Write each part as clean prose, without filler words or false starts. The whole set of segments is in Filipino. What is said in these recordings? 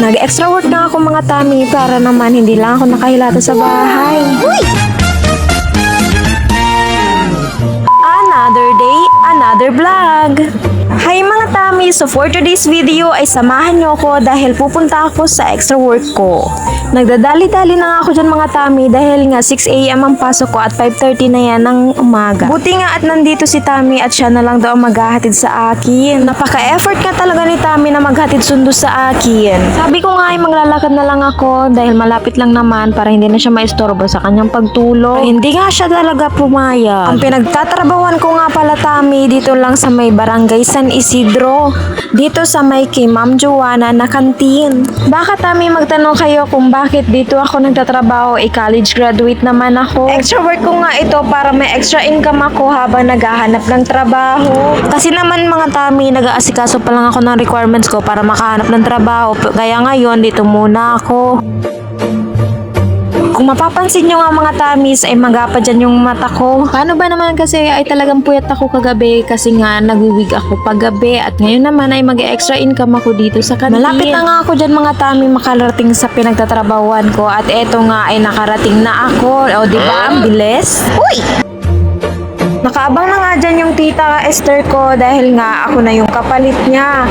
Nag-extra work na ako mga tami para naman hindi lang ako nakahilata sa bahay. Another day, another vlog. Hi mga tami, so for today's video ay samahan nyo ako dahil pupunta ako sa extra work ko. Nagdadali-dali na nga ako dyan mga tami dahil nga 6 AM ang pasok ko at 5:30 na yan ng umaga. Buti nga at nandito si Tami at siya na lang daw ang maghahatid sa akin. Napaka-effort nga talaga ni Tami na maghatid sundo sa akin. Sabi ko nga ay maglalakad na lang ako dahil malapit lang naman para hindi na siya maistorbo sa kanyang pagtulog. Ay, hindi nga siya talaga pumayag. Ang pinagtatrabawan ko nga pala Tami dito lang sa may barangay San Isidro. Dito sa may kay Ma'am Joanna na kantin. Baka Tami magtanong kayo kung bakit dito ako nagtatrabaho, college graduate naman ako. Extra work ko nga ito para may extra income ako habang naghahanap ng trabaho. Kasi naman mga Tami, nag-aasikaso pa lang ako ng requirements ko para makahanap ng trabaho. Kaya ngayon, dito muna ako. Kung mapapansin nyo nga mga tamis ay magapa dyan yung mata ko. Paano ba naman kasi ay talagang puyat ako kagabi kasi nga nagwiwig ako paggabi at ngayon naman ay mag-extra income ako dito sa kantin. Malapit na nga ako dyan mga tami makarating sa pinagtatrabahuan ko at eto nga ay nakarating na ako. O diba ang bilis? Uy! Nakaabang na nga dyan yung tita Esther ko dahil nga ako na yung kapalit niya.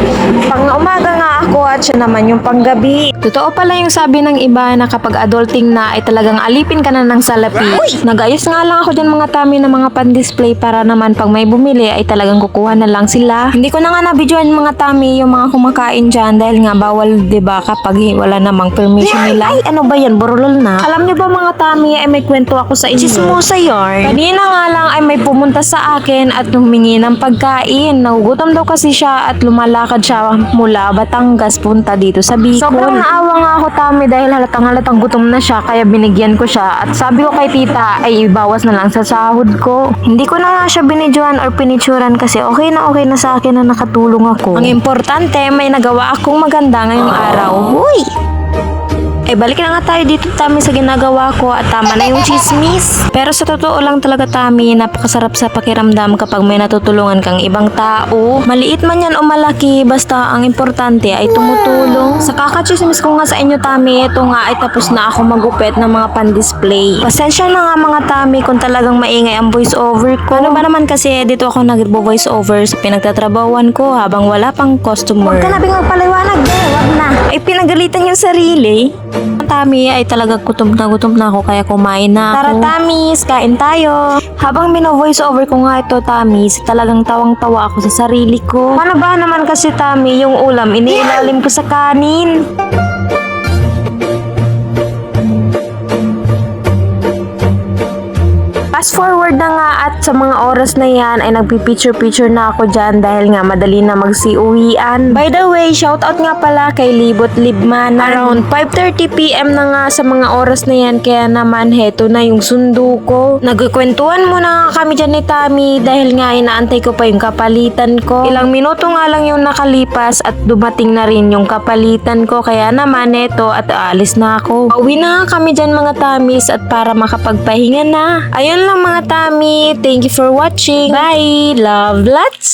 Pang umaga nga ako at siya naman yung panggabi. Totoo pala yung sabi ng iba na kapag adulting na ay talagang alipin ka na ng salapi. Nag-ayos nga lang ako dyan mga tami ng mga pan-display para naman pag may bumili ay talagang kukuha na lang sila. Hindi ko na nga nabidyoan mga tami yung mga kumakain dyan dahil nga bawal diba kapag wala namang permission nila. Ay ano ba yan, burulol na? Alam niyo ba mga tami ay may kwento ako sa inyo. Chismosa yarn. Kanina nga lang ay may pumunta sa akin at humingi ng pagkain. Nagugutom daw kasi siya at lumalakad siya mula Batangas punta dito sa Bicol. Sobrang naawa nga ako tami dahil halatang gutom na siya kaya binigyan ko siya at sabi ko kay tita ay ibawas na lang sa sahod ko. Hindi ko na nga siya binidyoan or pinicturan kasi okay na sa akin na nakatulong ako. Ang importante may nagawa akong maganda ngayong araw. Huy! Balik na nga tayo dito Tami sa ginagawa ko at tama na yung chismis. Pero sa totoo lang talaga Tami, napakasarap sa pakiramdam kapag may natutulungan kang ibang tao. Maliit man yan o malaki, basta ang importante ay tumutulong. Sa kakachismis ko nga sa inyo Tami, ito nga ay tapos na ako magupit ng mga pan-display. Pasensya na nga mga Tami kung talagang maingay ang voice over ko. Ano ba naman kasi dito ako nag-voice over sa pinagtatrabawan ko habang wala pang customer. Huwag ka na bing magpaliwanag wag na. Ay pinagalitan yung sarili. Tami ay talaga gutom na ako kaya kumain na ako. Tara Tamis, kain tayo. Habang mino-voice over ko nga ito Tamis, talagang tawang-tawa ako sa sarili ko. Paano ba naman kasi Tami, yung ulam iniilalim ko sa kanin? Fast forward na nga at sa mga oras na yan ay nagpipicture-picture na ako dyan dahil nga madali na magsiuwian. By the way, shoutout nga pala kay Libot Libman. Around 5:30 PM na nga sa mga oras na yan kaya naman heto na yung sundo ko. Nagkukwentuhan muna nga kami dyan ni Tami dahil nga inaantay ko pa yung kapalitan ko. Ilang minuto nga lang yung nakalipas at dumating na rin yung kapalitan ko kaya naman heto at aalis na ako. Pauwi na nga kami dyan mga Tamis at para makapagpahinga na. Ayun lang mga Tami, thank you for watching. Bye! Love lots!